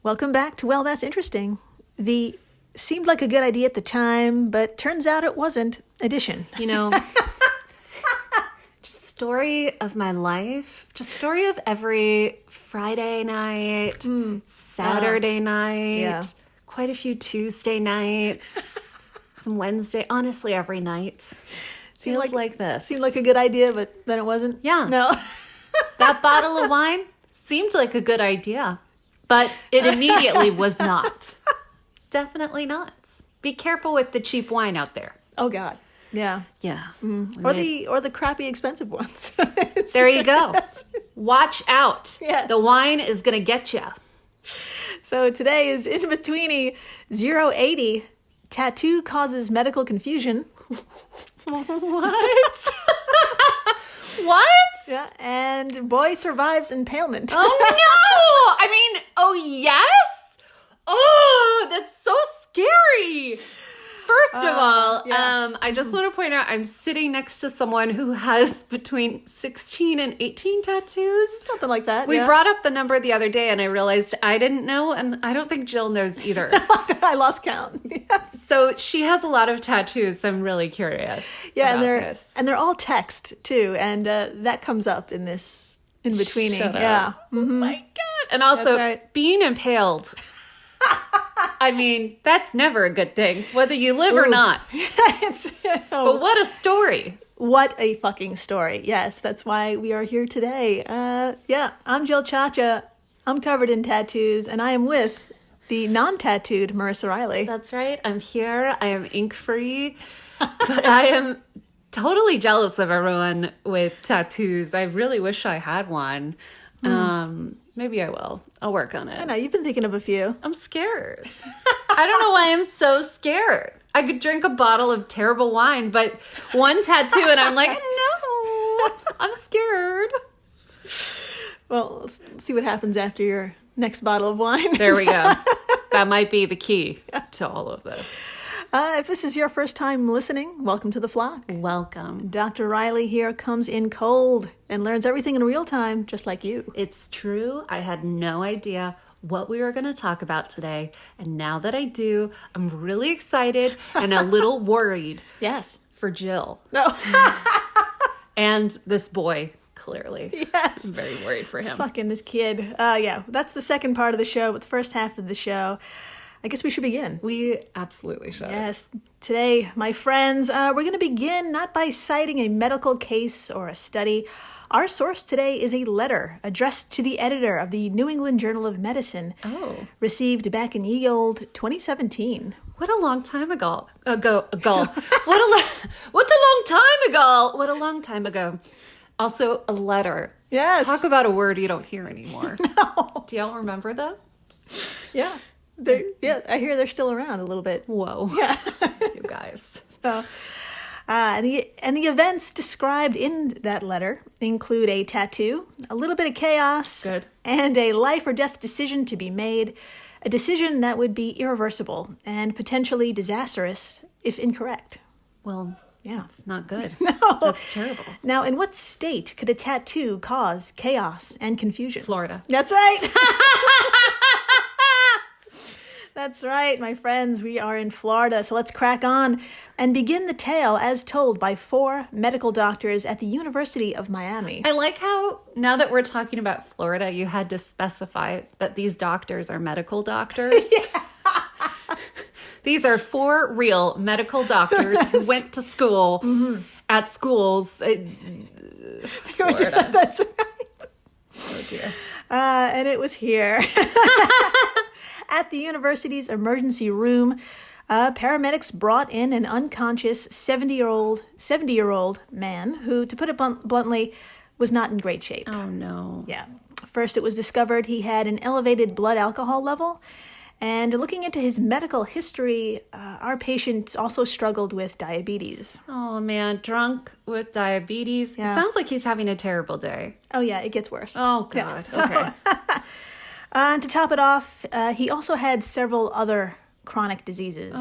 Welcome back to Well, That's Interesting. The seemed like a good idea at the time, but turns out it wasn't edition. You know, just story of my life. Just story of every Friday night, Saturday night, quite a few Tuesday nights, some Wednesday, honestly, every night. Feels like this. Seemed like a good idea, but then it wasn't? Yeah. No. That bottle of wine seemed like a good idea, but it immediately was not. Definitely not. Be careful with the cheap wine out there. Oh, God. Yeah. Yeah. Or the crappy expensive ones. There you go. Watch out. Yes. The wine is going to get you. So today is In-Betweeni 080. Tattoo causes medical confusion. What? What? Yeah. And boy survives impalement. Oh, no. I mean, oh, yes? Oh, that's so scary. First of all, I just want to point out I'm sitting next to someone who has between 16 and 18 tattoos. Something like that. We brought up the number the other day and I realized I didn't know, and I don't think Jill knows either. I lost count. So she has a lot of tattoos, so I'm really curious Yeah, about and they're all text too, and that comes up in this In-Betweeni. Shut up. Yeah. Oh my God. And also, That's right. being impaled. I mean, that's never a good thing, whether you live or not. But what a story. What a fucking story. Yes, that's why we are here today. I'm Jill Chacha. I'm covered in tattoos, and I am with the non-tattooed Marissa Riley. That's right. I'm here. I am ink-free. But I am totally jealous of everyone with tattoos. I really wish I had one. Maybe I will. I'll work on it. I know, you've been thinking of a few. I'm scared. I don't know why I'm so scared. I could drink a bottle of terrible wine, but one tattoo and I'm like, no, I'm scared. Well, let's see what happens after your next bottle of wine. There we go. That might be the key to all of this. If this is your first time listening, welcome to the flock. Welcome. Dr. Riley here comes in cold and learns everything in real time, just like you. It's true. I had no idea what we were going to talk about today. And now that I do, I'm really excited and a little worried. Yes. For Jill. No. And this boy, clearly. Yes. I'm very worried for him. Fucking this kid. That's the second part of the show, but the first half of the show, I guess we should begin. We absolutely should. Yes. Today, my friends, we're going to begin not by citing a medical case or a study. Our source today is a letter addressed to the editor of the New England Journal of Medicine. Oh. Received back in ye old 2017. What a long time ago. What a long time ago. What a long time ago. Also, a letter. Yes. Talk about a word you don't hear anymore. No. Do y'all remember that? Yeah. I hear they're still around a little bit. Whoa. Yeah. You guys. So, and the events described in that letter include a tattoo, a little bit of chaos, Good. and a life or death decision to be made, a decision that would be irreversible and potentially disastrous if incorrect. Well, Yeah. it's not good. No. That's terrible. Now, in what state could a tattoo cause chaos and confusion? Florida. That's right. That's right, my friends. We are in Florida, so let's crack on and begin the tale as told by 4 medical doctors at the University of Miami. I like how, now that we're talking about Florida, you had to specify that these doctors are medical doctors. These are 4 real medical doctors who went to school at schools in Florida. That's right. Oh, dear. And it was here. At the university's emergency room, paramedics brought in an unconscious 70-year-old man who, to put it bluntly, was not in great shape. Oh, no. Yeah. First, it was discovered he had an elevated blood alcohol level. And looking into his medical history, our patient also struggled with diabetes. Oh, man. Drunk with diabetes. Yeah. It sounds like he's having a terrible day. Oh, yeah, it gets worse. Oh, God. Yeah, so- Okay. And to top it off, he also had several other chronic diseases,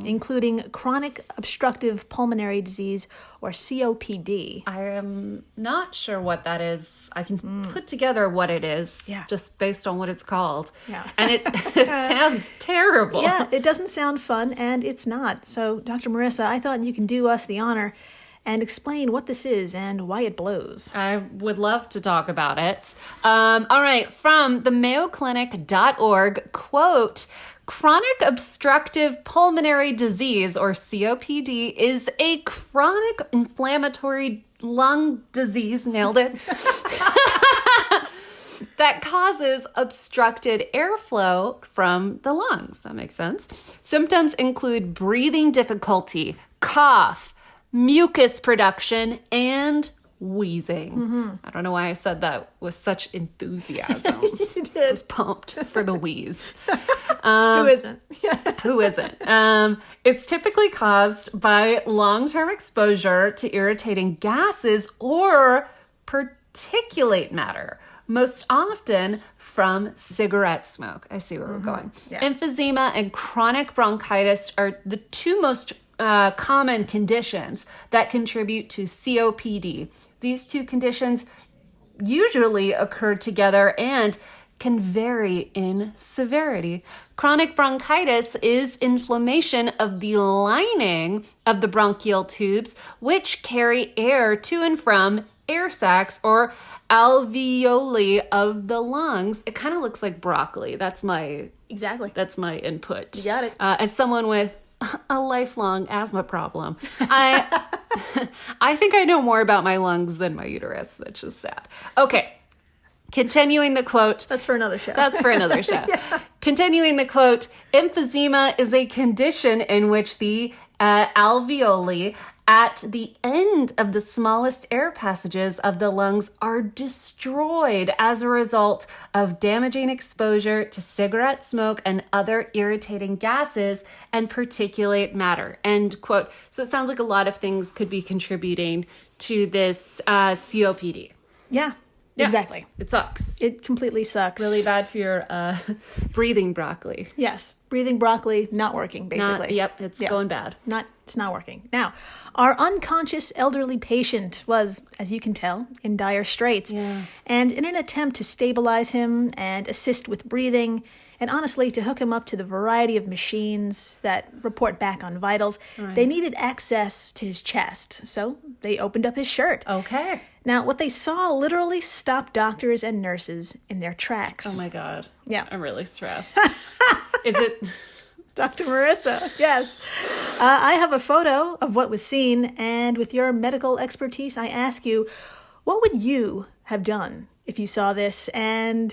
including chronic obstructive pulmonary disease, or COPD. I am not sure what that is. I can put together what it is just based on what it's called. Yeah. And it sounds terrible. Yeah, it doesn't sound fun, and it's not. So, Dr. Marissa, I thought you can do us the honor and explain what this is and why it blows. I would love to talk about it. All right, from the mayoclinic.org, quote, chronic obstructive pulmonary disease, or COPD, is a chronic inflammatory lung disease, nailed it, that causes obstructed airflow from the lungs. That makes sense. Symptoms include breathing difficulty, cough, mucus production, and wheezing. I don't know why I said that with such enthusiasm. You did. I was pumped for the wheeze. Who isn't? Who isn't? It's typically caused by long-term exposure to irritating gases or particulate matter, most often from cigarette smoke. I see where we're going. Yeah. Emphysema and chronic bronchitis are the two most common conditions that contribute to COPD. These two conditions usually occur together and can vary in severity. Chronic bronchitis is inflammation of the lining of the bronchial tubes, which carry air to and from air sacs or alveoli of the lungs. It kind of looks like broccoli. That's my input. You got it. As someone with a lifelong asthma problem, I think I know more about my lungs than my uterus. That's just sad. Okay. Continuing the quote. That's for another show. Yeah. Continuing the quote, emphysema is a condition in which the alveoli at the end of the smallest air passages of the lungs are destroyed as a result of damaging exposure to cigarette smoke and other irritating gases and particulate matter. End quote. So it sounds like a lot of things could be contributing to this COPD. Yeah. Exactly. It sucks. It completely sucks. Really bad for your breathing broccoli. Yes. Breathing broccoli, not working, basically. It's going bad. It's not working. Now, our unconscious elderly patient was, as you can tell, in dire straits. Yeah. And in an attempt to stabilize him and assist with breathing, and honestly, to hook him up to the variety of machines that report back on vitals, they needed access to his chest. So they opened up his shirt. Okay. Now, what they saw literally stopped doctors and nurses in their tracks. Oh my God. Yeah. I'm really stressed. Is it... Dr. Marissa, yes. I have a photo of what was seen, and with your medical expertise, I ask you, what would you have done if you saw this? And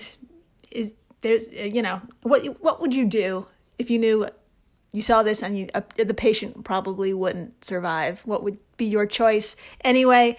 what would you do if you knew you saw this and the patient probably wouldn't survive? What would be your choice? Anyway,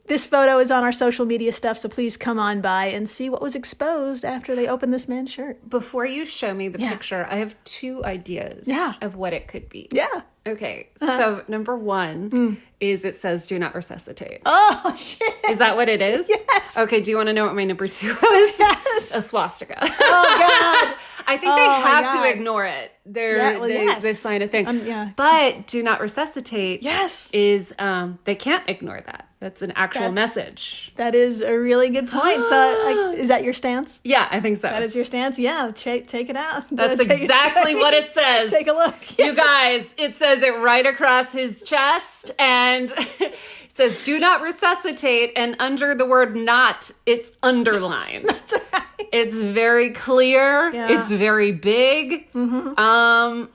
this photo is on our social media stuff, so please come on by and see what was exposed after they opened this man's shirt. Before you show me the picture, I have two ideas of what it could be. Yeah. Okay, so number one is it says do not resuscitate. Oh, shit. Is that what it is? Yes. Okay, do you want to know what my number two is? Yes. A swastika. Oh, God. I think they have to ignore it. They sign a thing. But do not resuscitate is, they can't ignore that. That's an actual message. That is a really good point. So is that your stance? Yeah, I think so. That is your stance? Yeah, take it out. That's exactly what it says. Take a look. Yes. You guys, it says it right across his chest, and it says do not resuscitate, and under the word not, it's underlined. That's right. It's very clear. Yeah. It's very big. Mm-hmm.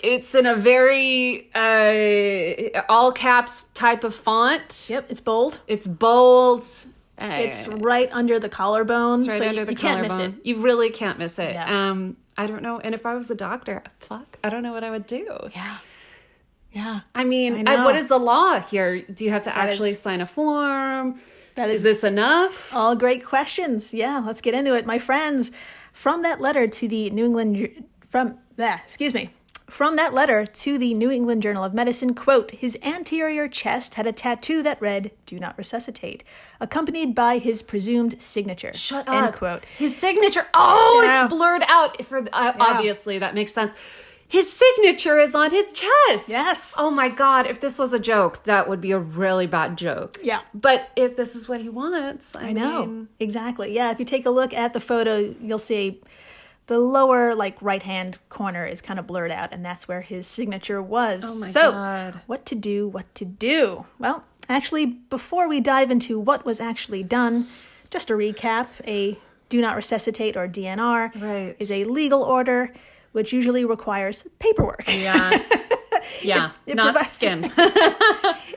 It's in a very all caps type of font. Yep, it's bold. It's bold. It's right under the collarbone. It's right under the collarbone. Can't miss it. You really can't miss it. Yeah. I don't know. And if I was a doctor, I don't know what I would do. Yeah. Yeah. I mean, what is the law here? Do you have to actually sign a form? Is this enough? All great questions. Yeah, let's get into it. My friends, from that letter to the from that letter to the New England Journal of Medicine, quote, his anterior chest had a tattoo that read, "Do not resuscitate," accompanied by his presumed signature. Shut End up. quote. His signature. Oh, Yeah. it's blurred out. Obviously, that makes sense. His signature is on his chest. Yes. Oh my God. If this was a joke, that would be a really bad joke. Yeah. But if this is what he wants, I know. mean, Exactly. Yeah, if you take a look at the photo, you'll see the lower, right-hand corner is kind of blurred out, and that's where his signature was. Oh my so, God. what to do? Well, actually, before we dive into what was actually done, just a recap, a Do Not Resuscitate, or DNR, Right. is a legal order which usually requires paperwork. Yeah. Yeah. It Not provi- skin.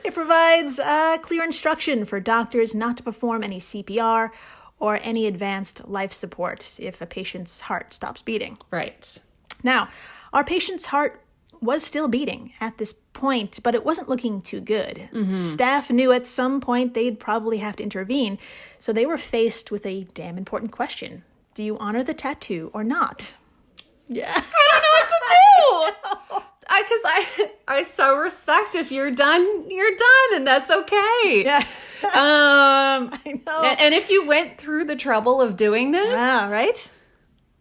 It provides clear instruction for doctors not to perform any CPR or any advanced life support if a patient's heart stops beating. Right. Now, our patient's heart was still beating at this point, but it wasn't looking too good. Staff knew at some point they'd probably have to intervene, so they were faced with a damn important question. Do you honor the tattoo or not? Yeah. I don't know what to do. Because I so respect if you're done, and that's okay. Yeah. I know. And if you went through the trouble of doing this, Yeah, right?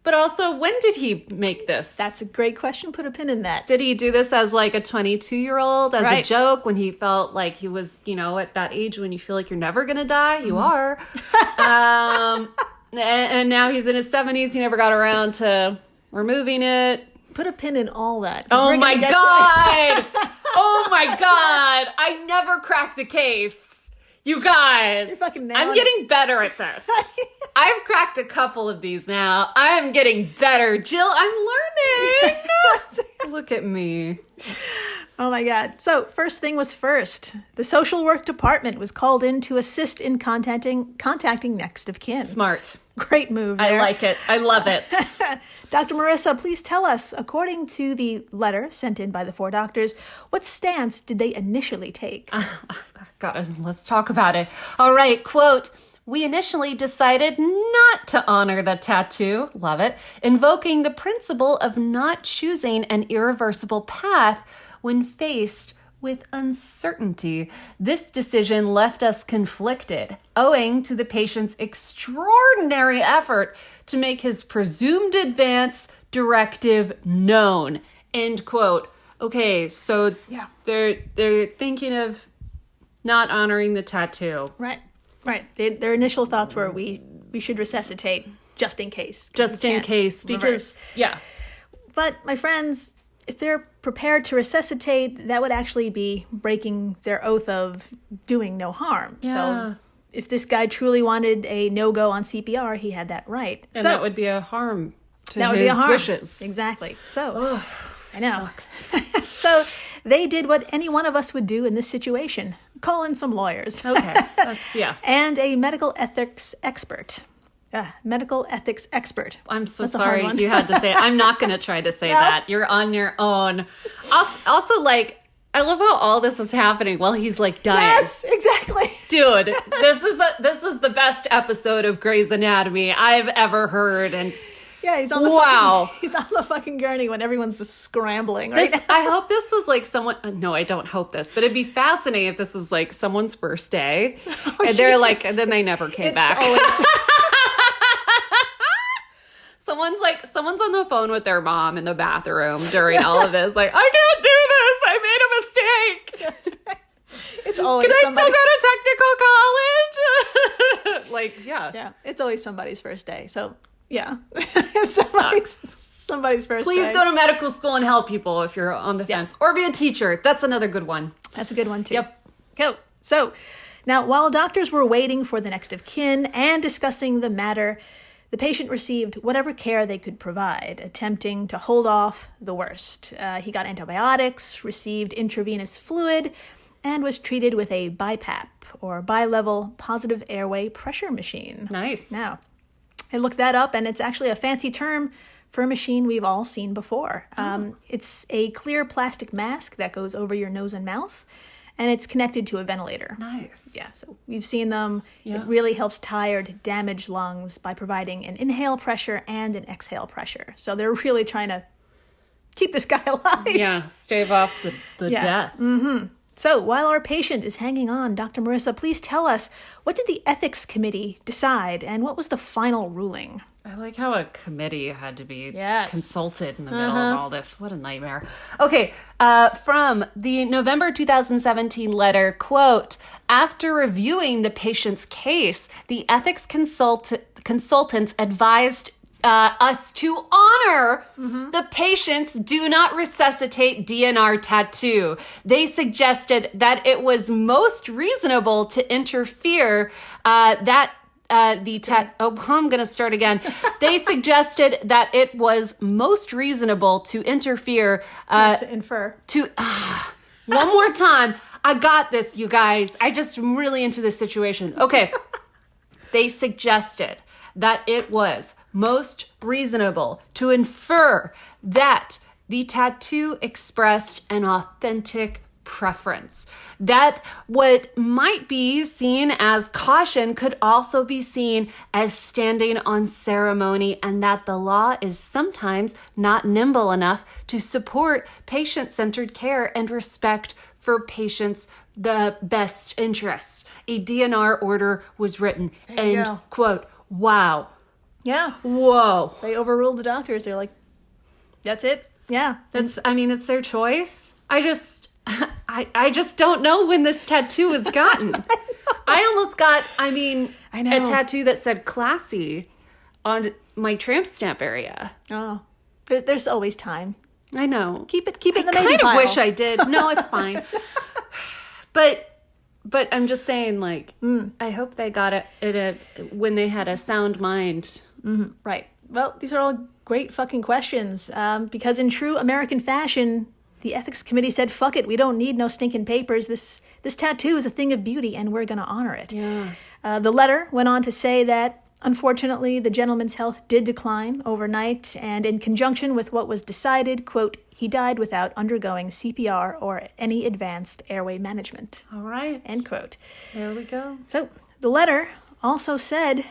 but also, when did he make this? That's a great question. Put a pin in that. Did he do this as like a 22-year-old, as a Right. joke, when he felt like he was, at that age when you feel like you're never going to die? You are. And now he's in his 70s. He never got around to removing it. Put a pin in all that. 'cause Oh we're my gonna get God. Oh my God. I never cracked the case. You guys. You're fucking I'm nailing getting better at this. I've cracked a couple of these now. I'm getting better. Jill, I'm learning. Look at me. Oh my God. So first thing was first. The social work department was called in to assist in contacting next of kin. Smart. Great move I there. like it. I love it. Dr. Marissa, please tell us, according to the letter sent in by the 4 doctors, what stance did they initially take? Let's talk about it. All right, quote, we initially decided not to honor the tattoo, love it, invoking the principle of not choosing an irreversible path when faced with uncertainty. This decision left us conflicted, owing to the patient's extraordinary effort to make his presumed advance directive known. End quote. Okay, so Yeah. they're thinking of not honoring the tattoo. Right. Their initial thoughts were we should resuscitate just in case. Just in case, because, yeah. But my friends, if they're prepared to resuscitate, that would actually be breaking their oath of doing no harm. Yeah. So if this guy truly wanted a no-go on CPR, he had that right. And so that would be a harm to that would his be a harm. wishes. Exactly. So I know. Sucks. So they did what any one of us would do in this situation. Call in some lawyers. Okay. Yeah. And a medical ethics expert. I'm so That's a hard sorry one. you had to say it. I'm not going to try to say that. You're on your own. Also, I love how all this is happening while he's dying. Yes, exactly. Dude, this is the best episode of Grey's Anatomy I've ever heard. And Yeah, he's on the Wow. he's on the fucking gurney when everyone's just scrambling right now. I hope this was someone. No, I don't hope this, but it'd be fascinating if this was someone's first day, and they're Jesus. and then they never came It's back. always- Someone's on the phone with their mom in the bathroom during all of this. I can't do this. I made a mistake. That's right. It's always Can I somebody. still go to technical college? Yeah. Yeah, it's always somebody's first day. So yeah, somebody's first. Please day. go to medical school and help people if you're on the fence, Yes. or be a teacher. That's another good one. That's a good one too. Yep. Go. So now, while doctors were waiting for the next of kin and discussing the matter, the patient received whatever care they could provide, attempting to hold off the worst. He got antibiotics, received intravenous fluid, and was treated with a BiPAP, or bi-level positive airway pressure machine. Nice. Now, I looked that up, and it's actually a fancy term for a machine we've all seen before. It's a clear plastic mask that goes over your nose and mouth, and it's connected to a ventilator. Nice. Yeah, so we've seen them. Yeah. It really helps tired, damaged lungs by providing an inhale pressure and an exhale pressure. So they're really trying to keep this guy alive. Yeah, stave off the death. Mm-hmm. So while our patient is hanging on, Dr. Marissa, please tell us, what did the ethics committee decide and what was the final ruling? I like how a committee had to be Yes. consulted in the middle of all this. What a nightmare. Okay, from the November 2017 letter, quote, after reviewing the patient's case, the ethics consultants advised us to honor the patient's Do Not Resuscitate DNR tattoo. They suggested that it was most reasonable to interfere I'm going to start again. They suggested that it was most reasonable to interfere. To infer. One more time. I got this, you guys. I just am really into this situation. Okay. They suggested that it was most reasonable to infer that the tattoo expressed an authentic preference. That what might be seen as caution could also be seen as standing on ceremony, and that the law is sometimes not nimble enough to support patient-centered care and respect for patients' the best interests. A DNR order was written. End quote. Wow. Yeah. Whoa. They overruled the doctors. They're like, that's it. Yeah. It's their choice. I just don't know when this tattoo was gotten. I almost got, I know. a tattoo that said classy on my tramp stamp area. Oh. There's always time. I know. Keep it in the I maybe kind of pile. wish I did. No, it's fine. But I'm just saying, like, I hope they got it when they had a sound mind. Mm-hmm. Right. Well, these are all great fucking questions. Because in true American fashion, the ethics committee said, fuck it, we don't need no stinking papers. This tattoo is a thing of beauty, and we're going to honor it. Yeah. The letter went on to say that, unfortunately, the gentleman's health did decline overnight, and in conjunction with what was decided, quote, he died without undergoing CPR or any advanced airway management. All right. End quote. There we go. So the letter also said,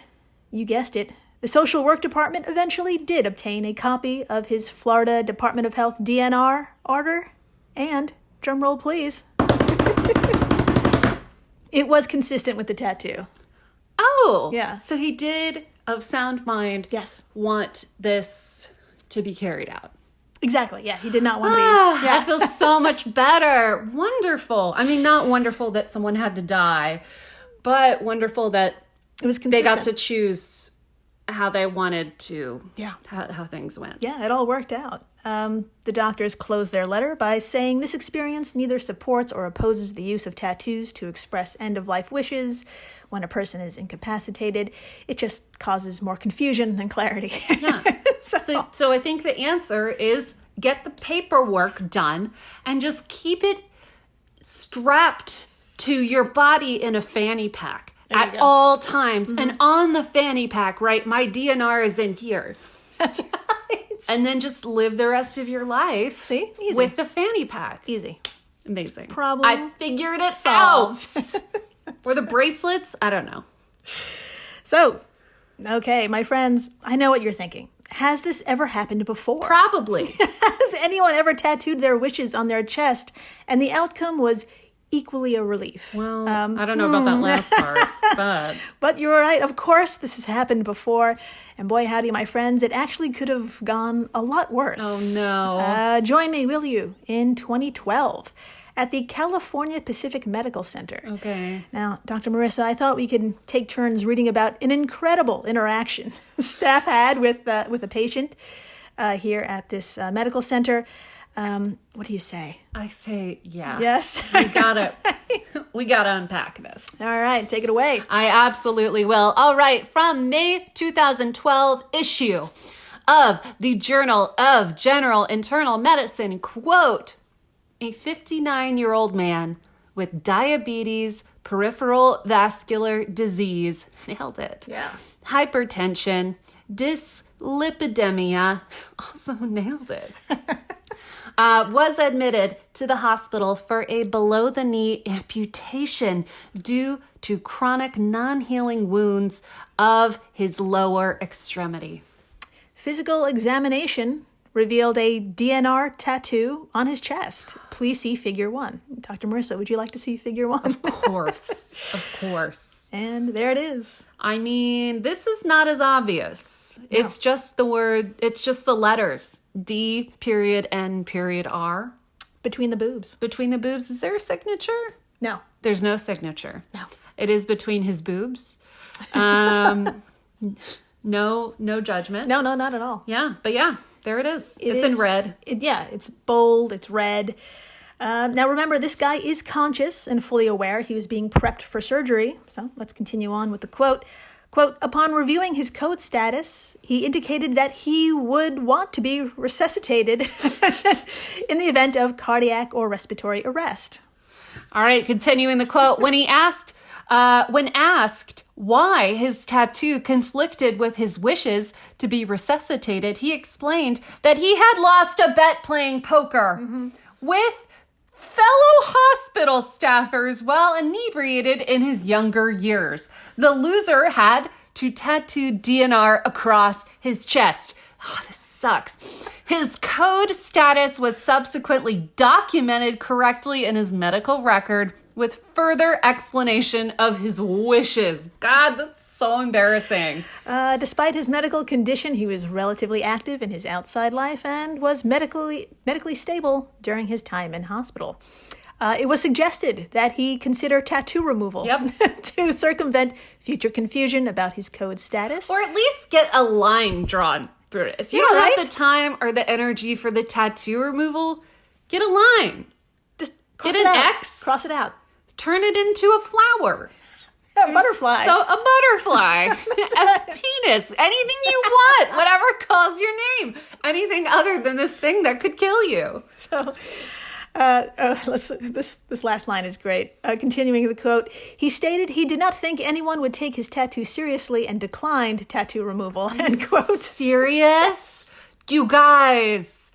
you guessed it, the social work department eventually did obtain a copy of his Florida Department of Health DNR order, and, drumroll please, it was consistent with the tattoo. Oh. Yeah. So he did, of sound mind, Yes. want this to be carried out. Exactly, yeah. He did not want to be... Yeah. I feel so much better. Wonderful. I mean, not wonderful that someone had to die, but wonderful that It was consistent. they got to choose how they wanted to, Yeah. how things went. Yeah, it all worked out. The doctors closed their letter by saying this experience neither supports or opposes the use of tattoos to express end-of-life wishes when a person is incapacitated. It just causes more confusion than clarity. Yeah. So I think the answer is get the paperwork done and just keep it strapped to your body in a fanny pack at all times. Mm-hmm. And on the fanny pack, right, my DNR is in here. That's right. And then just live the rest of your life Easy. with the fanny pack. Easy. Amazing. Problem I figured it solved. out. Or the bracelets? I don't know. So, okay, my friends, I know what you're thinking. Has this ever happened before? Probably. Has anyone ever tattooed their wishes on their chest and the outcome was equally a relief? Well, I don't know about that last part, but... But you're right. Of course, this has happened before. And boy, howdy, my friends, it actually could have gone a lot worse. Oh, no. Join me, will you, in 2012 at the California Pacific Medical Center. Okay. Now, Dr. Marissa, I thought we could take turns reading about an incredible interaction staff had with a patient here at this medical center. What do you say? I say yes. Yes. We gotta unpack this. All right, take it away. I absolutely will. All right, from May 2012 issue of the Journal of General Internal Medicine, quote, a 59-year-old man with diabetes, peripheral vascular disease, nailed it. Yeah. Hypertension, dyslipidemia, also nailed it. Was admitted to the hospital for a below-the-knee amputation due to chronic non-healing wounds of his lower extremity. Physical examination revealed a DNR tattoo on his chest. Please see figure 1. Dr. Marissa, would you like to see figure 1? Of course. Of course. And there it is. I mean, this is not as obvious. No. It's just the letters. D.N.R. Between the boobs. Between the boobs. Is there a signature? No. There's no signature. No. It is between his boobs. No judgment. No, not at all. Yeah, but yeah, there it is. It's in red. It's bold. It's red. Now remember, this guy is conscious and fully aware he was being prepped for surgery. So let's continue on with the quote. Quote, upon reviewing his code status, he indicated that he would want to be resuscitated in the event of cardiac or respiratory arrest. All right, continuing the quote. When asked why his tattoo conflicted with his wishes to be resuscitated, he explained that he had lost a bet playing poker with fellow hospital staffers while inebriated in his younger years. The loser had to tattoo DNR across his chest. Oh, this sucks. His code status was subsequently documented correctly in his medical record with further explanation of his wishes. God, that's so embarrassing. Despite his medical condition, he was relatively active in his outside life and was medically stable during his time in hospital. It was suggested that he consider tattoo removal to circumvent future confusion about his code status. Or at least get a line drawn through it. If you don't have the time or the energy for the tattoo removal, get a line. Just get an X. Cross it out. Turn it into a flower. A butterfly. So a butterfly. A penis. Anything you want. Whatever calls your name. Anything other than this thing that could kill you. So this last line is great. Continuing the quote, he stated he did not think anyone would take his tattoo seriously and declined tattoo removal. End quote. Serious? You guys.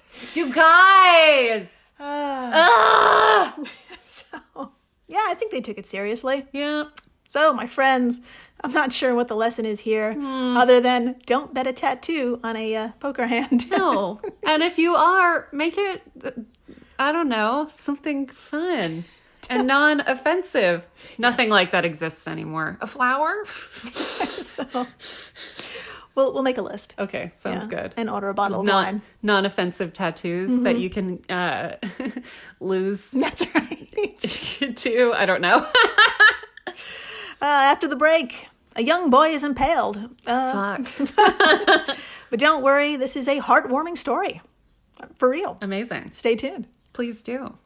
So, yeah, I think they took it seriously. Yeah. So, my friends, I'm not sure what the lesson is here, other than don't bet a tattoo on a poker hand. No. And if you are, make it, I don't know, something fun and non-offensive. Nothing like that exists anymore. A flower? So, we'll make a list. Okay, sounds good. And order a bottle of wine. Non-offensive tattoos that you can lose. That's right. To, I don't know. After the break, a young boy is impaled. Fuck. But don't worry, this is a heartwarming story. For real. Amazing. Stay tuned. Please do.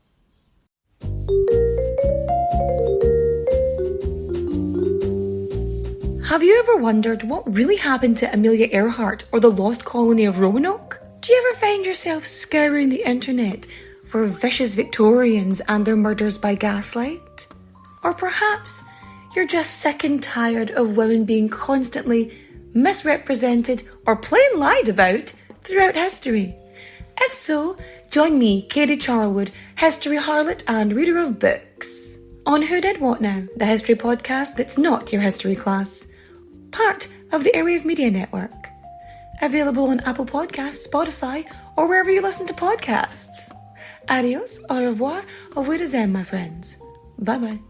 Have you ever wondered what really happened to Amelia Earhart or the lost colony of Roanoke? Do you ever find yourself scouring the internet for vicious Victorians and their murders by gaslight? Or perhaps you're just sick and tired of women being constantly misrepresented or plain lied about throughout history? If so, join me, Katie Charlwood, history harlot and reader of books, on Who Did What Now, the history podcast that's not your history class. Part of the Airwave Media Network. Available on Apple Podcasts, Spotify, or wherever you listen to podcasts. Adios, au revoir, au revoir, my friends. Bye-bye.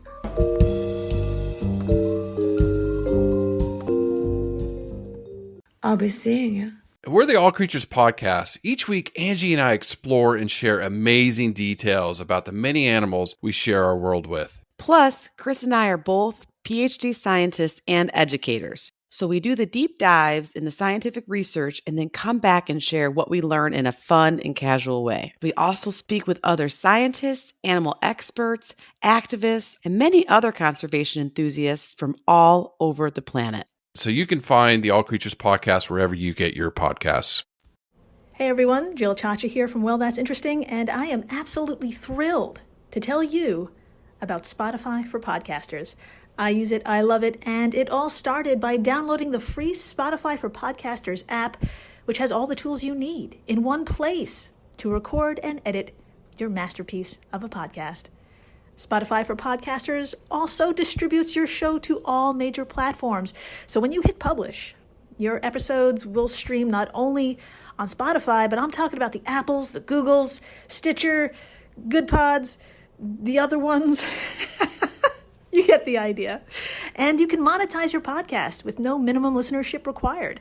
I'll be seeing you. We're the All Creatures Podcast. Each week, Angie and I explore and share amazing details about the many animals we share our world with. Plus, Chris and I are both PhD scientists and educators. So we do the deep dives in the scientific research and then come back and share what we learn in a fun and casual way. We also speak with other scientists, animal experts, activists, and many other conservation enthusiasts from all over the planet. So you can find the All Creatures Podcast wherever you get your podcasts. Hey everyone, Jill Chacha here from Well, That's Interesting, and I am absolutely thrilled to tell you about Spotify for podcasters. I use it, I love it, and it all started by downloading the free Spotify for Podcasters app, which has all the tools you need in one place to record and edit your masterpiece of a podcast. Spotify for Podcasters also distributes your show to all major platforms. So when you hit publish, Your episodes will stream not only on Spotify, but I'm talking about the Apples, the Googles, Stitcher, Good Pods, the other ones. You get the idea. And you can monetize your podcast with no minimum listenership required.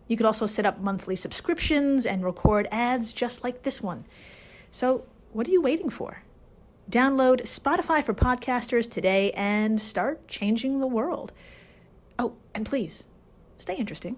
You could also set up monthly subscriptions and record ads just like this one. So what are you waiting for? Download Spotify for Podcasters today and start changing the world. Oh, and please, stay interesting.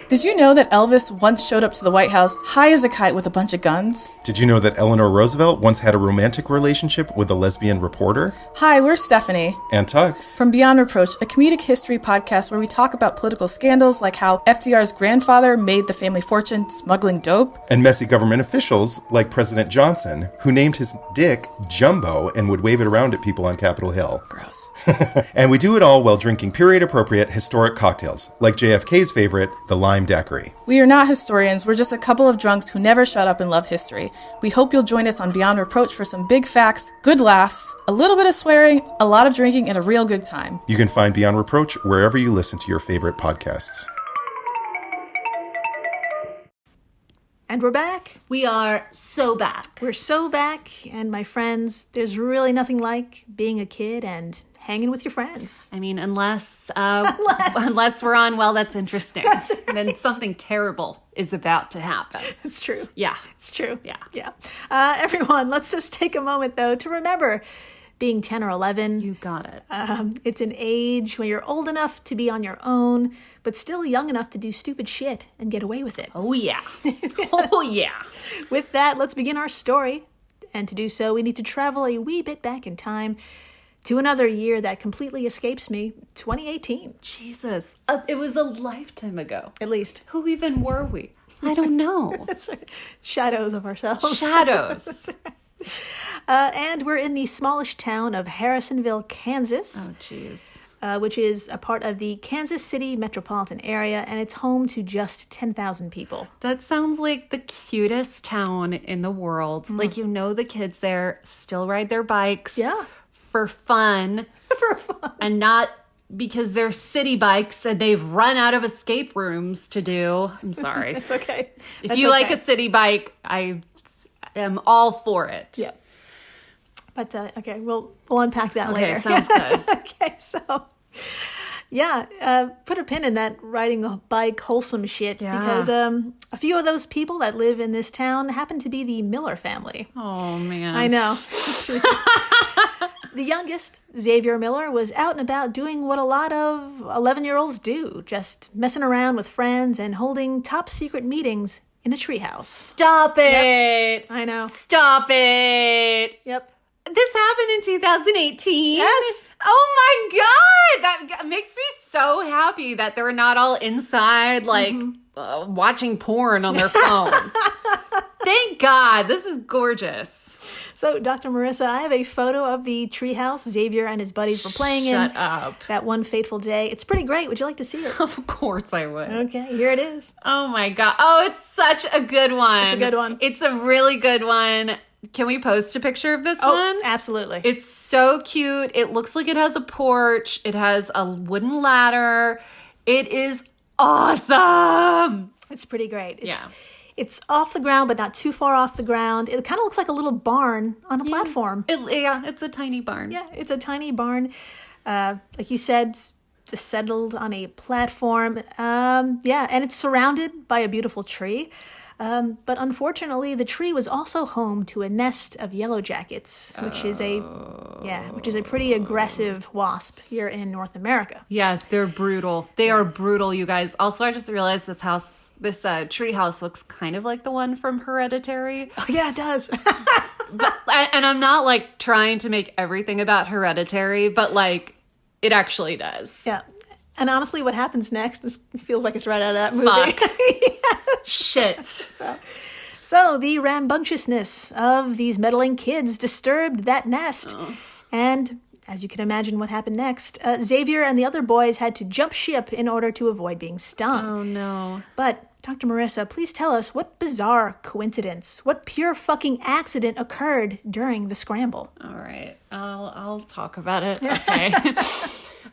Did you know that Elvis once showed up to the White House high as a kite with a bunch of guns? Did you know that Eleanor Roosevelt once had a romantic relationship with a lesbian reporter? Hi, we're Stephanie. And Tux. From Beyond Reproach, a comedic history podcast where we talk about political scandals like how FDR's grandfather made the family fortune smuggling dope. And messy government officials like President Johnson, who named his dick Jumbo and would wave it around at people on Capitol Hill. Gross. And we do it all while drinking period-appropriate historic cocktails, like JFK's favorite, the Lime Daiquiri. We are not historians, we're just a couple of drunks who never shut up and love history. We hope you'll join us on Beyond Reproach for some big facts, good laughs, a little bit of swearing, a lot of drinking, and a real good time. You can find Beyond Reproach wherever you listen to your favorite podcasts. And we're back. We are so back. We're so back. And my friends, there's really nothing like being a kid and hanging with your friends. I mean, unless we're on Well, That's Interesting. That's right. Then something terrible is about to happen. It's true. Yeah. It's true. Yeah. Everyone, let's just take a moment, though, to remember being 10 or 11. You got it. It's an age when you're old enough to be on your own, but still young enough to do stupid shit and get away with it. Oh, yeah. Oh, yeah. With that, let's begin our story. And to do so, we need to travel a wee bit back in time to another year that completely escapes me, 2018. Jesus. It was a lifetime ago. At least. Who even were we? I don't know. That's right. Shadows of ourselves. Shadows. And we're in the smallish town of Harrisonville, Kansas. Oh, jeez. Which is a part of the Kansas City metropolitan area, and it's home to just 10,000 people. That sounds like the cutest town in the world. Like, you know, the kids there still ride their bikes. Yeah. For fun. For fun. And not because they're city bikes and they've run out of escape rooms to do. I'm sorry. It's okay. If you like a city bike, I am all for it. Yeah. But, okay, we'll unpack that later. Okay, sounds good. Okay, so, yeah, put a pin in that riding a bike wholesome shit. Yeah. Because a few of those people that live in this town happen to be the Miller family. Oh, man. I know. Jesus. The youngest, Xavier Miller, was out and about doing what a lot of 11-year-olds do, just messing around with friends and holding top secret meetings in a treehouse. Stop it. Yep. I know. Stop it. Yep. This happened in 2018? Yes. Oh my God. That makes me so happy that they're not all inside, like, watching porn on their phones. Thank God. This is gorgeous. So, Dr. Marissa, I have a photo of the treehouse Xavier and his buddies were playing in. Shut up. That one fateful day. It's pretty great. Would you like to see it? Of course I would. Okay, here it is. Oh my God. Oh, it's such a good one. It's a good one. It's a really good one. Can we post a picture of this one? Absolutely. It's so cute. It looks like it has a porch. It has a wooden ladder. It is awesome. It's pretty great. Yeah. It's off the ground, but not too far off the ground. It kind of looks like a little barn on a platform. It's a tiny barn. Yeah, it's a tiny barn. Like you said, just settled on a platform. And it's surrounded by a beautiful tree. But unfortunately, the tree was also home to a nest of yellow jackets, which is a pretty aggressive wasp here in North America. Yeah, they're brutal. They are brutal, you guys. Also, I just realized this tree house looks kind of like the one from Hereditary. Oh, yeah, it does. And I'm not like trying to make everything about Hereditary, but like it actually does. Yeah. And honestly, what happens next feels like it's right out of that movie. Fuck. Shit. So the rambunctiousness of these meddling kids disturbed that nest. And as you can imagine what happened next, Xavier and the other boys had to jump ship in order to avoid being stung. Oh, no. But, Dr. Marissa, please tell us what bizarre coincidence, what pure fucking accident occurred during the scramble. All right. I'll talk about it. Okay.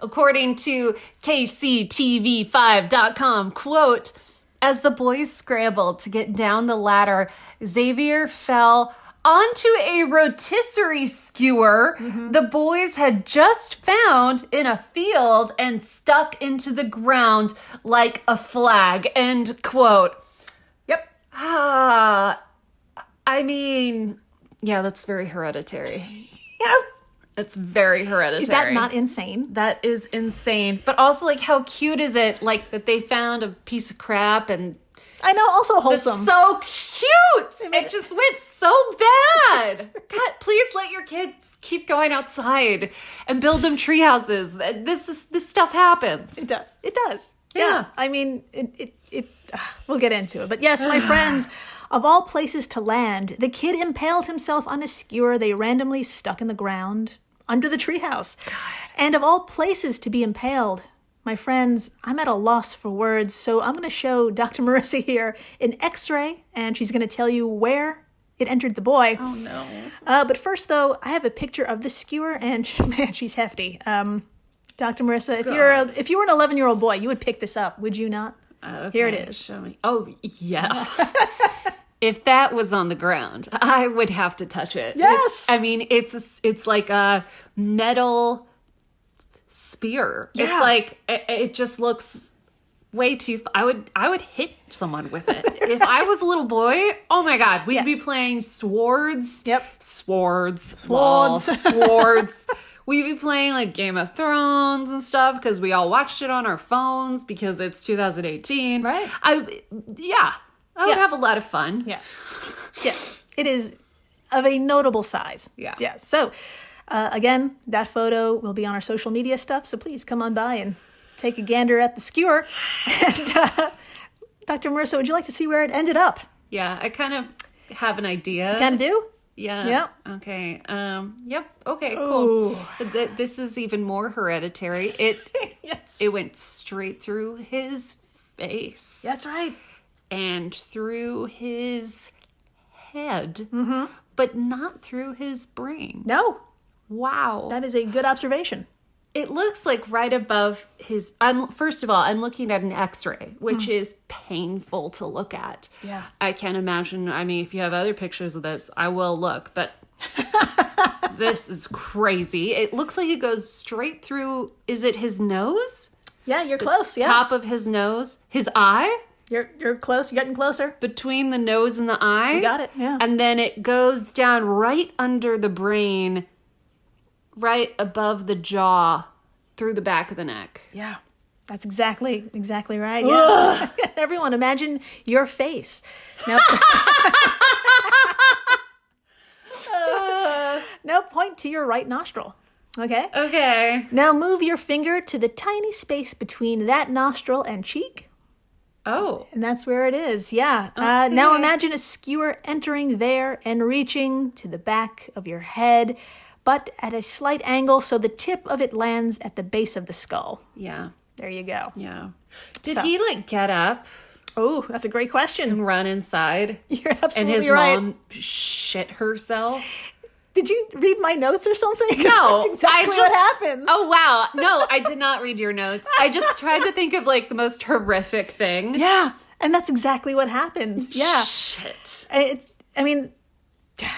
According to KCTV5.com, quote, as the boys scrambled to get down the ladder, Xavier fell onto a rotisserie skewer the boys had just found in a field and stuck into the ground like a flag, end quote. Yep. I mean, yeah, that's very hereditary. Yeah. It's very hereditary. Is that not insane? That is insane. But also, like, how cute is it, like, that they found a piece of crap and... I know, also It's wholesome. so cute! It just went so bad! God, please let your kids keep going outside and build them tree houses. This stuff happens. It does. It does. Yeah. I mean, we'll get into it. But yes, my friends, of all places to land, the kid impaled himself on a skewer they randomly stuck in the ground under the treehouse. And of all places to be impaled, my friends, I'm at a loss for words, so I'm going to show Dr. Marissa here an x-ray, and she's going to tell you where it entered the boy. Oh, no. But first, though, I have a picture of the skewer, and man, she's hefty. Dr. Marissa, if you were an 11-year-old boy, you would pick this up, would you not? Okay, Here it is. Show me. Oh, yeah. If that was on the ground, I would have to touch it. Yes. It's like a metal spear. Yeah. It's like it just looks way too. I would hit someone with it. If I was a little boy, oh my God, we'd be playing swords. Yep. Swords. Lol. Swords. We'd be playing like Game of Thrones and stuff because we all watched it on our phones because it's 2018. Right. I would have a lot of fun. Yeah. Yeah. It is of a notable size. Yeah. Yeah. So, again, that photo will be on our social media stuff. So please come on by and take a gander at the skewer. And Dr. Marissa, would you like to see where it ended up? Yeah, I kind of have an idea. Can do? Yeah. Yep. Okay. Yep. Okay. Cool. Ooh. This is even more hereditary. Yes. It went straight through his face. That's right. And through his head, but not through his brain. No, Wow. that is a good observation. It looks like right above his. First of all, I'm looking at an X-ray, which is painful to look at. Yeah. I can't imagine. I mean, if you have other pictures of this, I will look. But this is crazy. It looks like it goes straight through. Is it his nose? Yeah, you're close. Yeah. Top of his nose, his eye, You're close. You're getting closer. between the nose and the eye. You got it. Yeah. And then it goes down right under the brain, right above the jaw, through the back of the neck. Yeah. That's exactly right. Yeah. Everyone, imagine your face. Now, now point to your right nostril. Okay? Okay. Now move your finger to the tiny space between that nostril and cheek. Oh. And that's where it is. Yeah. Now imagine a skewer entering there and reaching to the back of your head, but at a slight angle so the tip of it lands at the base of the skull. Yeah. There you go. Yeah. Did So- he like get up Oh, that's a great question. and run inside? You're And absolutely his right. mom shit herself? Did you read my notes or something? 'Cause No, that's exactly what happens. Oh wow, no, I did not read your notes. I just tried to think of like the most horrific thing. Yeah, and that's exactly what happens. Yeah, Shit.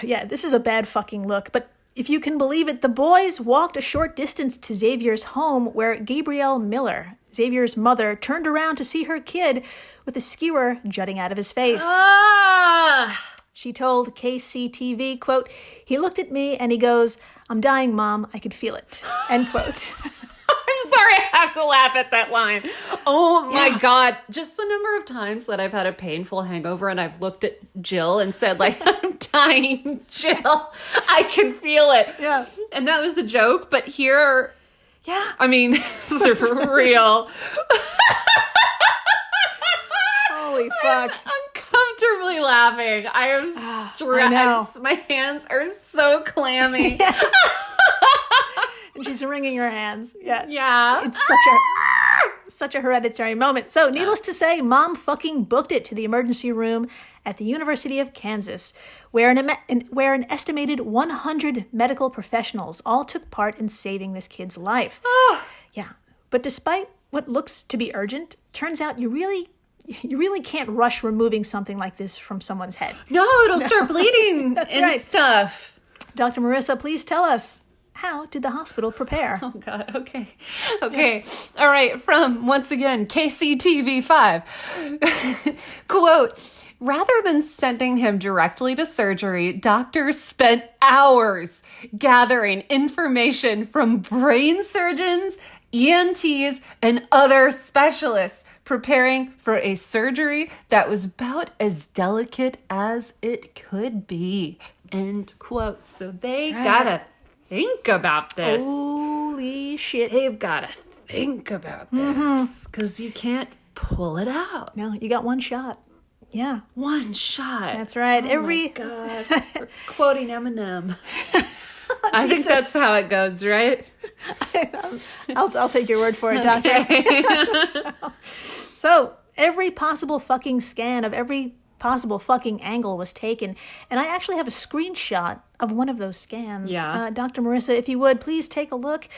yeah, this is a bad fucking look. But if you can believe it, the boys walked a short distance to Xavier's home, where Gabrielle Miller, Xavier's mother, turned around to see her kid with a skewer jutting out of his face. Ah. She told KCTV, quote, "He looked at me and he goes, 'I'm dying, Mom. I could feel it.'" End quote. I'm sorry, I have to laugh at that line. Oh my God. Just the number of times that I've had a painful hangover and I've looked at Jill and said, like, I'm dying, Jill. I can feel it. Yeah. And that was a joke, but here, Yeah. I mean, this is real. Holy fuck. Uncomfortably laughing. I am I stressed. know. My hands are so clammy. And she's wringing her hands. Yeah. Yeah. It's such a hereditary moment. So, needless to say, Mom fucking booked it to the emergency room at the University of Kansas, where an estimated 100 medical professionals all took part in saving this kid's life. Oh. Yeah. But despite what looks to be urgent, turns out you really can't rush removing something like this from someone's head. No, it'll start bleeding and stuff. Dr. Marissa, please tell us, how did the hospital prepare? Oh, God. Okay. Yeah. All right. From, once again, KCTV5. Quote, rather than sending him directly to surgery, doctors spent hours gathering information from brain surgeons, ENTs, and other specialists, preparing for a surgery that was about as delicate as it could be. End quote. So they gotta think about this. Holy shit. They've gotta think about this, because you can't pull it out. No, you got one shot. Yeah. One shot. That's right. Oh my God. We're quoting Eminem. I think that's how it goes, right? I'll take your word for it, doctor. So every possible fucking scan of every possible fucking angle was taken, and I actually have a screenshot of one of those scans. Yeah. Dr. Marissa, if you would, please take a look.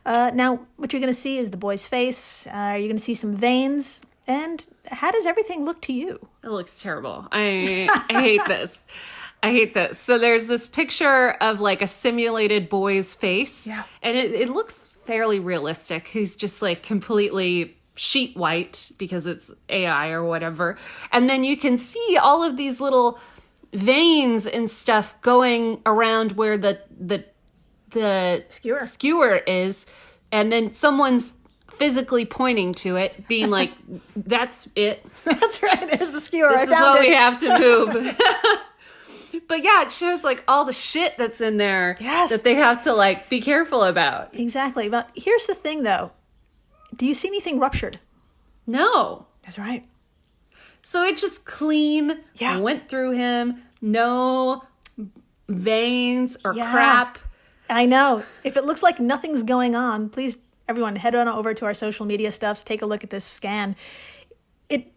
Now, what you're going to see is the boy's face. You're going to see some veins. And how does everything look to you? It looks terrible. I hate this. I hate this. So there's this picture of like a simulated boy's face. Yeah. And it looks fairly realistic. He's just like completely sheet white because it's AI or whatever. And then you can see all of these little veins and stuff going around where the skewer is. And then someone's physically pointing to it, being like, that's it. That's right. There's the skewer. This is what we have to move. But yeah, it shows like all the shit that's in there that they have to like be careful about. Exactly. But here's the thing though. Do you see anything ruptured? No. That's right. So it just clean went through him. No veins or crap. I know. If it looks like nothing's going on, please, everyone, head on over to our social media stuffs. Take a look at this scan. It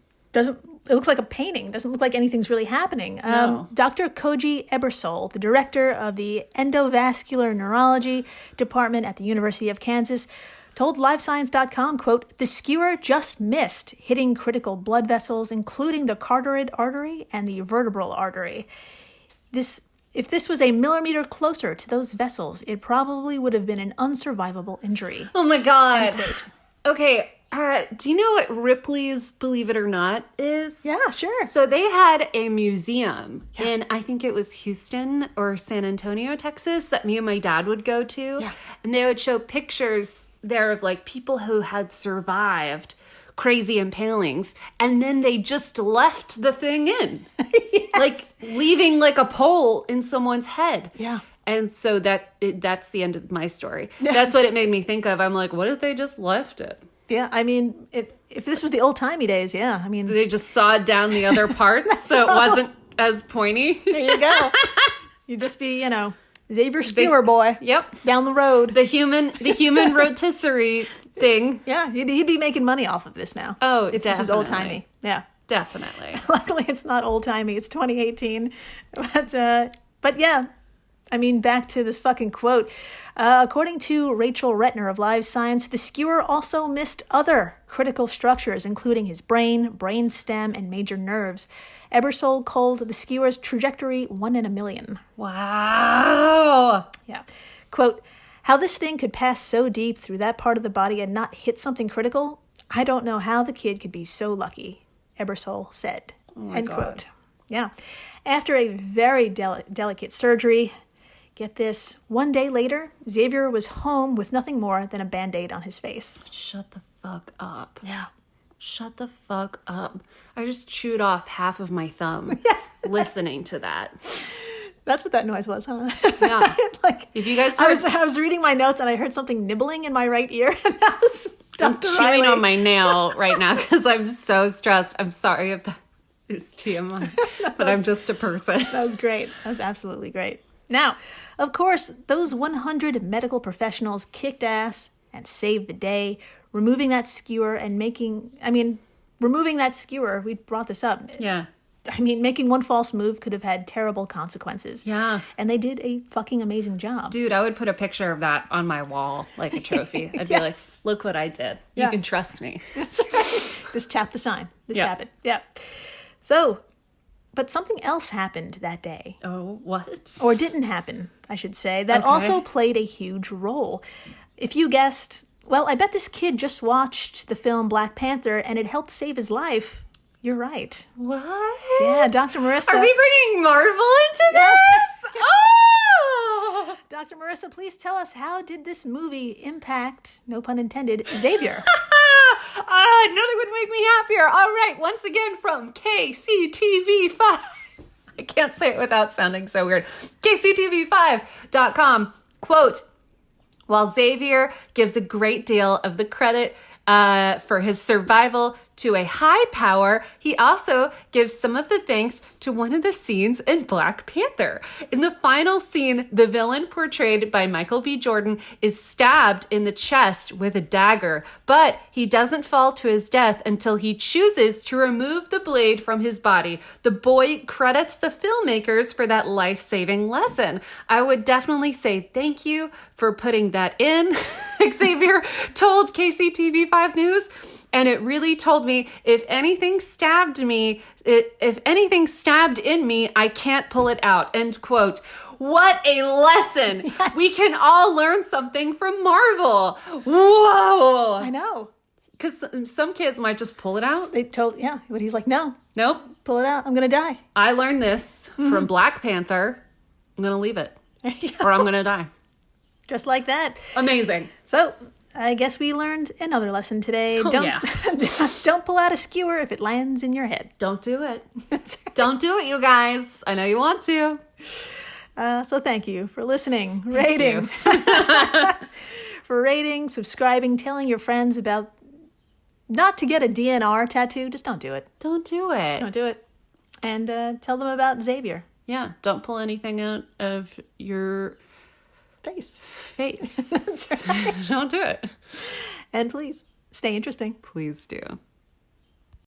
looks like a painting. It doesn't look like anything's really happening. No. Dr. Koji Ebersol, the director of the Endovascular Neurology Department at the University of Kansas, told LiveScience.com, quote, the skewer just missed, hitting critical blood vessels, including the carotid artery and the vertebral artery. If this was a millimeter closer to those vessels, it probably would have been an unsurvivable injury. Oh my God. Okay. Do you know what Ripley's Believe It or Not is? Yeah, sure. So they had a museum in, I think it was Houston or San Antonio, Texas, that me and my dad would go to. Yeah. And they would show pictures there of like people who had survived crazy impalings, and then they just left the thing in. Like leaving like a pole in someone's head. Yeah. And so that's the end of my story. That's what it made me think of. I'm like, what if they just left it? Yeah, I mean, if this was the old-timey days, I mean... They just sawed down the other parts so it wasn't as pointy. There you go. You'd just be, Xavier Skewer boy. Yep. Down the road. The human rotisserie thing. Yeah, he'd be making money off of this now. Oh, if this is old-timey. Yeah. Definitely. Luckily, it's not old-timey. It's 2018. But yeah, I mean, back to this fucking quote. According to Rachel Retner of Live Science, the skewer also missed other critical structures, including his brain, brainstem, and major nerves. Ebersol called the skewer's trajectory 1 in a million. Wow. Yeah. Quote, how this thing could pass so deep through that part of the body and not hit something critical, I don't know how the kid could be so lucky, Ebersol said. Oh my End God. quote. Yeah. After a very delicate surgery, get this, one day later, Xavier was home with nothing more than a Band-Aid on his face. Shut the fuck up. Yeah. Shut the fuck up. I just chewed off half of my thumb listening to that. That's what that noise was, huh? Yeah. Like, if you guys I heard, was reading my notes and I heard something nibbling in my right ear, and that was I'm Dr. chewing Riley. on my nail right now because I'm so stressed. I'm sorry if that is TMI, but I'm just a person. That was great. That was absolutely great. Now, of course, those 100 medical professionals kicked ass and saved the day, removing that skewer, we brought this up. Yeah. I mean, making one false move could have had terrible consequences. Yeah. And they did a fucking amazing job. Dude, I would put a picture of that on my wall like a trophy. I'd be like, look what I did. Yeah. You can trust me. That's right. Just tap the sign. Just Yeah. tap it. Yeah. So, but something else happened that day. Oh, what? Or didn't happen, I should say, that Okay. also played a huge role. If you guessed, well, I bet this kid just watched the film Black Panther and it helped save his life. You're right. What? Yeah, Dr. Marissa. Are we bringing Marvel into Yes. this? Oh! Dr. Marissa, please tell us, how did this movie impact, no pun intended, Xavier? Nothing would make me happier. All right, once again from KCTV5. I can't say it without sounding so weird. KCTV5.com. Quote, while Xavier gives a great deal of the credit for his survival to a high power, he also gives some of the thanks to one of the scenes in Black Panther. In the final scene, the villain portrayed by Michael B. Jordan is stabbed in the chest with a dagger, but he doesn't fall to his death until he chooses to remove the blade from his body. The boy credits the filmmakers for that life-saving lesson. I would definitely say thank you for putting that in, Xavier told KCTV5 News. And it really told me, if anything stabbed in me, I can't pull it out. End quote. What a lesson. Yes. We can all learn something from Marvel. Whoa. I know. Because some kids might just pull it out. But he's like, no, Nope. pull it out. I'm going to die. I learned this from Black Panther. I'm going to leave it. Or I'm going to die. Just like that. Amazing. So, I guess we learned another lesson today. Oh, yeah. Don't pull out a skewer if it lands in your head. Don't do it. Don't do it, you guys. I know you want to. So thank you for listening, rating, subscribing, telling your friends about not to get a DNR tattoo. Just don't do it. Don't do it. Don't do it. And tell them about Xavier. Yeah, don't pull anything out of your Face. face. Don't do it. And please, stay interesting. Please do.